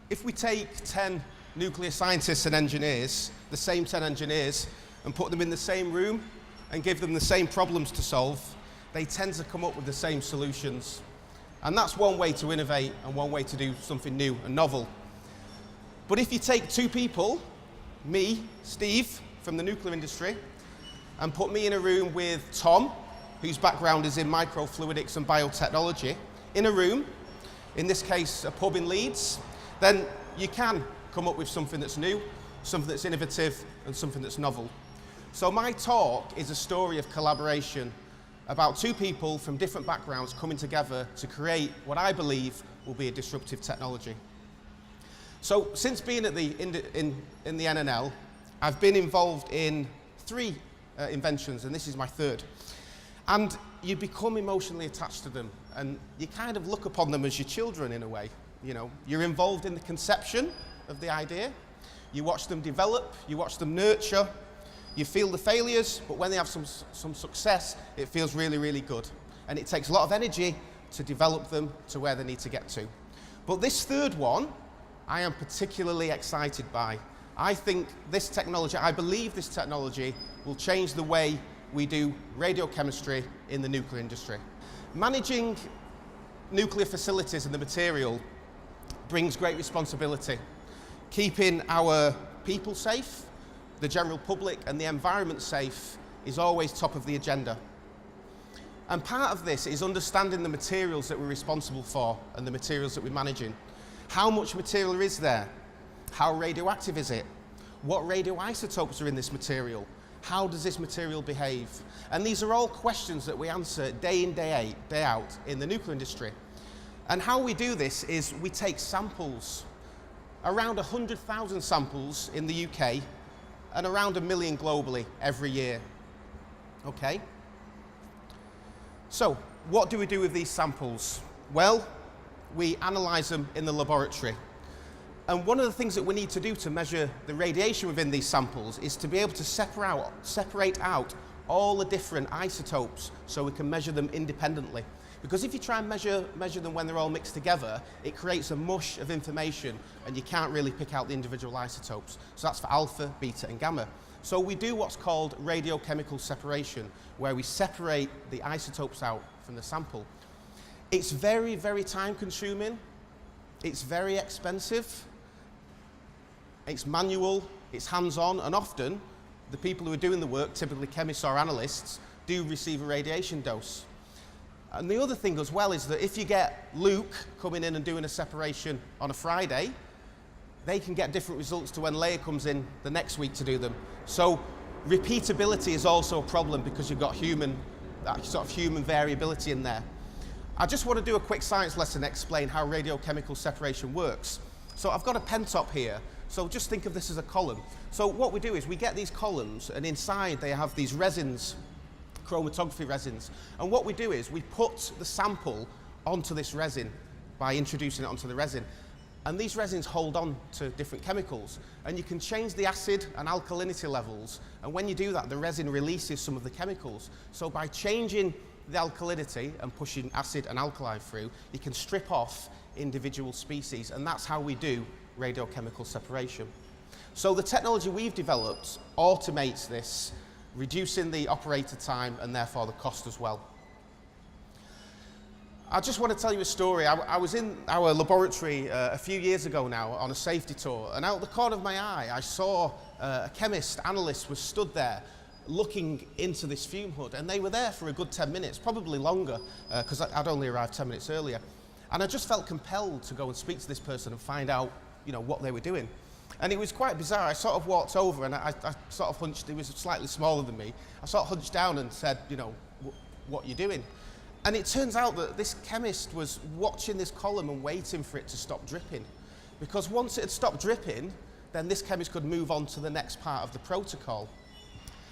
If we take 10 nuclear scientists and engineers, the same 10 engineers, and put them in the same room and give them the same problems to solve, they tend to come up with the same solutions. And that's one way to innovate and one way to do something new and novel. But if you take two people, me, Steve, from the nuclear industry, and put me in a room with Tom, whose background is in microfluidics and biotechnology, in a room, in this case a pub in Leeds, then you can come up with something that's new, something that's innovative, and something that's novel. So my talk is a story of collaboration about two people from different backgrounds coming together to create what I believe will be a disruptive technology. So since being at in the NNL, I've been involved in three inventions, and this is my third. And you become emotionally attached to them, and you kind of look upon them as your children in a way. You know, you're involved in the conception of the idea, you watch them develop, you watch them nurture, you feel the failures, but when they have some success, it feels really, really good. And it takes a lot of energy to develop them to where they need to get to. But this third one, I am particularly excited by. I think this technology, I believe this technology will change the way we do radiochemistry in the nuclear industry. Managing nuclear facilities and the material brings great responsibility. Keeping our people safe, the general public and the environment safe is always top of the agenda. And part of this is understanding the materials that we're responsible for and the materials that we're managing. How much material is there? How radioactive is it? What radioisotopes are in this material? How does this material behave? And these are all questions that we answer day in, day out in the nuclear industry. And how we do this is we take samples, around 100,000 samples in the UK and around 1 million globally every year. Okay? So, what do we do with these samples? Well, we analyze them in the laboratory. And one of the things that we need to do to measure the radiation within these samples is to be able to separate out all the different isotopes so we can measure them independently. Because if you try and measure them when they're all mixed together, it creates a mush of information and you can't really pick out the individual isotopes. So that's for alpha, beta and gamma. So we do what's called radiochemical separation, where we separate the isotopes out from the sample. It's very, very time consuming, it's very expensive, it's manual, it's hands-on, and often the people who are doing the work, typically chemists or analysts, do receive a radiation dose. And the other thing as well is that if you get Luke coming in and doing a separation on a Friday, they can get different results to when Leia comes in the next week to do them. So repeatability is also a problem because you've got that sort of human variability in there. I just want to do a quick science lesson and explain how radiochemical separation works. So I've got a pen top here, so just think of this as a column. So what we do is we get these columns, and inside they have these resins, chromatography resins. And what we do is we put the sample onto this resin by introducing it onto the resin. And these resins hold on to different chemicals. And you can change the acid and alkalinity levels. And when you do that, the resin releases some of the chemicals. So by changing the alkalinity and pushing acid and alkali through, you can strip off individual species. And that's how we do radiochemical separation. So the technology we've developed automates this, reducing the operator time and therefore the cost as well. I just want to tell you a story. I was in our laboratory a few years ago now on a safety tour, and out the corner of my eye I saw a chemist, analyst was stood there looking into this fume hood, and they were there for a good 10 minutes, probably longer, because I'd only arrived 10 minutes earlier. And I just felt compelled to go and speak to this person and find out, you know, what they were doing. And it was quite bizarre. I sort of walked over and I sort of hunched, he was slightly smaller than me. I sort of hunched down and said, you know, what are you doing? And it turns out that this chemist was watching this column and waiting for it to stop dripping. Because once it had stopped dripping, then this chemist could move on to the next part of the protocol.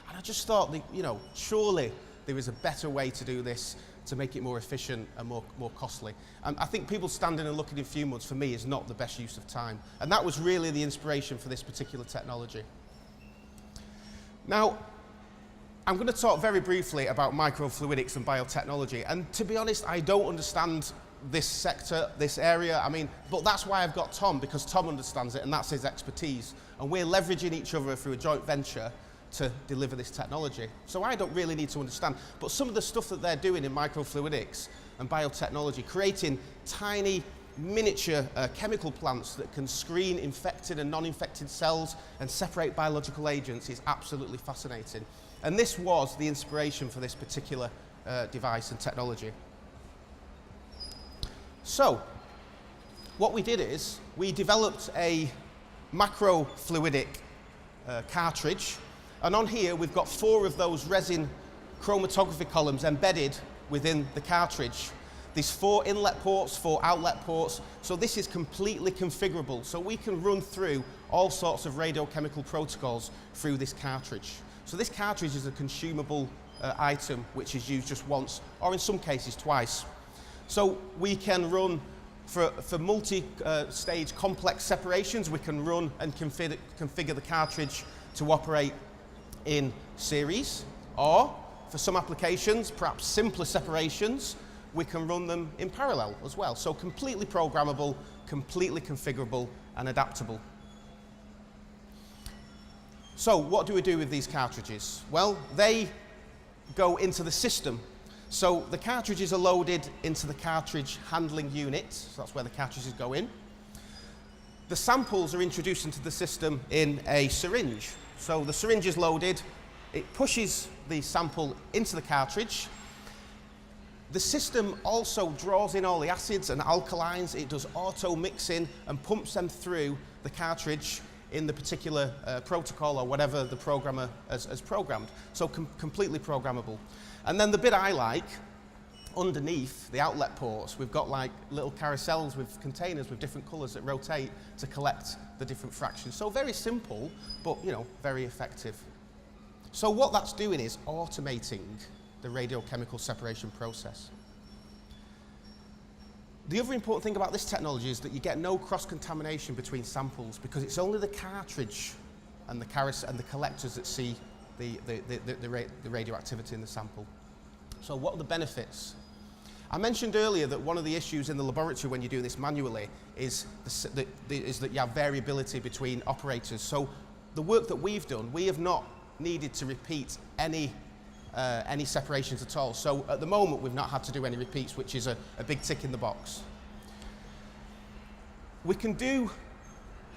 And I just thought, you know, surely there is a better way to do this to make it more efficient and more costly. I think people standing and looking in fume hoods, for me, is not the best use of time. And that was really the inspiration for this particular technology. Now, I'm going to talk very briefly about microfluidics and biotechnology. And to be honest, I don't understand this sector, this area. I mean, but that's why I've got Tom, because Tom understands it and that's his expertise. And we're leveraging each other through a joint venture to deliver this technology. So I don't really need to understand. But some of the stuff that they're doing in microfluidics and biotechnology, creating tiny miniature chemical plants that can screen infected and non-infected cells and separate biological agents, is absolutely fascinating. And this was the inspiration for this particular device and technology. So what we did is we developed a macrofluidic cartridge, and on here we've got 4 of those resin chromatography columns embedded within the cartridge. There's 4 inlet ports, 4 outlet ports, so this is completely configurable, so we can run through all sorts of radiochemical protocols through this cartridge. So this cartridge is a consumable item which is used just once, or in some cases twice. So we can run for multi-stage complex separations, we can run and configure the cartridge to operate in series, or for some applications, perhaps simpler separations, we can run them in parallel as well. So completely programmable, completely configurable and adaptable. So what do we do with these cartridges? Well, they go into the system. So the cartridges are loaded into the cartridge handling unit, so that's where the cartridges go in. The samples are introduced into the system in a syringe. So the syringe is loaded, it pushes the sample into the cartridge. The system also draws in all the acids and alkalines, it does auto mixing and pumps them through the cartridge in the particular protocol or whatever the programmer has programmed. So completely programmable. And then the bit I like, underneath the outlet ports, we've got like little carousels with containers with different colours that rotate to collect the different fractions. So very simple, but you know, very effective. So what that's doing is automating the radiochemical separation process. The other important thing about this technology is that you get no cross-contamination between samples, because it's only the cartridge and the collectors that see the radioactivity in the sample. So what are the benefits? I mentioned earlier that one of the issues in the laboratory when you do this manually is that you have variability between operators. So the work that we've done, we have not needed to repeat any separations at all. So at the moment we've not had to do any repeats, which is a big tick in the box. We can do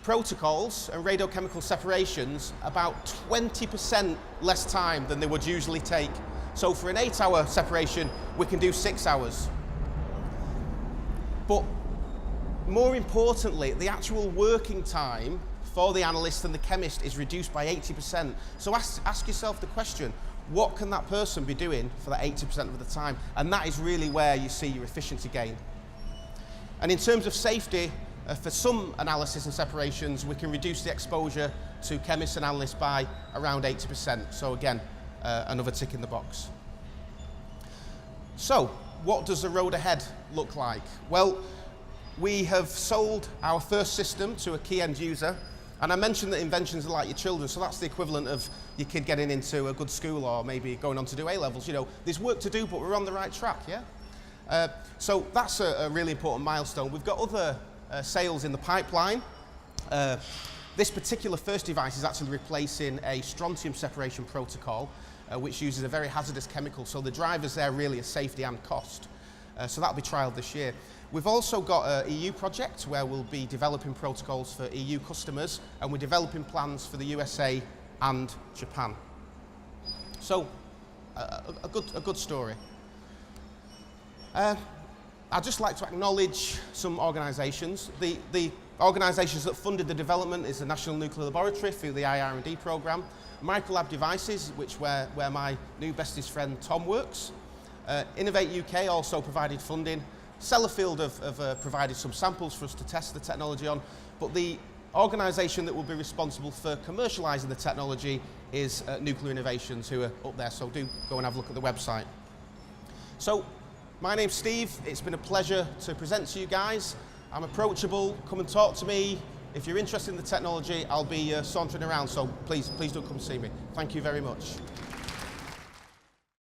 protocols and radiochemical separations about 20% less time than they would usually take. So for an 8-hour separation, we can do 6 hours. But more importantly, the actual working time for the analyst and the chemist is reduced by 80%. So ask yourself the question, what can that person be doing for that 80% of the time? And that is really where you see your efficiency gain. And in terms of safety, for some analysis and separations, we can reduce the exposure to chemists and analysts by around 80%. So again, another tick in the box. So, what does the road ahead look like? Well, we have sold our first system to a key end user, and I mentioned that inventions are like your children, so that's the equivalent of your kid getting into a good school or maybe going on to do A-levels. You know, there's work to do, but we're on the right track, yeah? So that's a really important milestone. We've got other sales in the pipeline. This particular first device is actually replacing a strontium separation protocol, which uses a very hazardous chemical, so the drivers there really are safety and cost. So that'll be trialled this year. We've also got an EU project where we'll be developing protocols for EU customers, and we're developing plans for the USA and Japan. So, a good story. I'd just like to acknowledge some organisations. The organisations that funded the development is the National Nuclear Laboratory through the IR&D programme, Microlab Devices, where my new bestest friend Tom works. Innovate UK also provided funding. Sellafield have provided some samples for us to test the technology on, but the organisation that will be responsible for commercialising the technology is Nuclear Innovations, who are up there, so do go and have a look at the website. So, my name's Steve, it's been a pleasure to present to you guys. I'm approachable, come and talk to me. If you're interested in the technology, I'll be sauntering around, so please do come see me. Thank you very much.